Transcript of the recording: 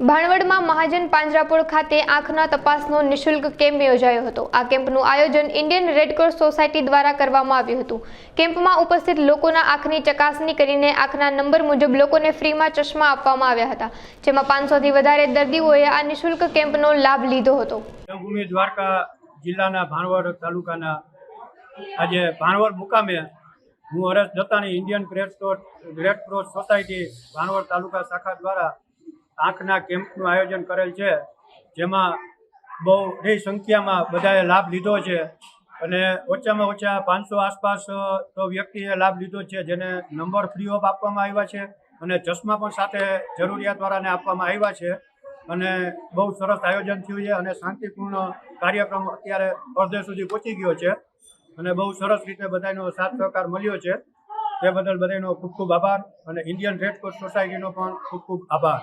ભાણવડમાં મહાજન પાંજરાપોળ ખાતે આંખના તપાસનો નિઃશુલ્ક કેમ્પ યોજાયો હતો। આ કેમ્પનું આયોજન ઇન્ડિયન રેડક્રોસ સોસાયટી દ્વારા કરવામાં આવ્યું હતું। કેમ્પમાં ઉપસ્થિત લોકોના આંખની ચકાસણી કરીને આંખના નંબર મુજબ લોકોને ફ્રીમાં ચશ્મા આપવામાં આવ્યા હતા, જેમાં 500થી વધારે દર્દીઓએ આ નિઃશુલ્ક કેમ્પનો લાભ લીધો હતો। દેવભૂમિ દ્વારકા જિલ્લાના ભાણવડ તાલુકાના આજે ભાણવડ મુકામે હું Haresh Dattani Indian Red Cross Society Bhanvad taluka શાખા દ્વારા આંખના કેમ્પનું આયોજન કરેલ છે, જેમાં બહુની સંખ્યામાં બધાએ લાભ લીધો છે અને ઓછામાં ઓછા 500 આસપાસ તો વ્યક્તિએ લાભ લીધો છે, જેને નંબર ફ્રી ઓફ આપવામાં આવ્યા છે અને ચશ્મા પણ સાથે જરૂરિયાતવાળાને આપવામાં આવ્યા છે અને બહુ સરસ આયોજન થયું છે અને શાંતિપૂર્ણ કાર્યક્રમ અત્યારે અડધે સુધી પહોંચી ગયો છે અને બહુ સરસ રીતે બધાનો સાથ સહકાર મળ્યો છે। તે બદલ બધાનો ખૂબ ખૂબ આભાર અને ઇન્ડિયન રેડક્રોસ સોસાયટીનો પણ ખૂબ ખૂબ આભાર।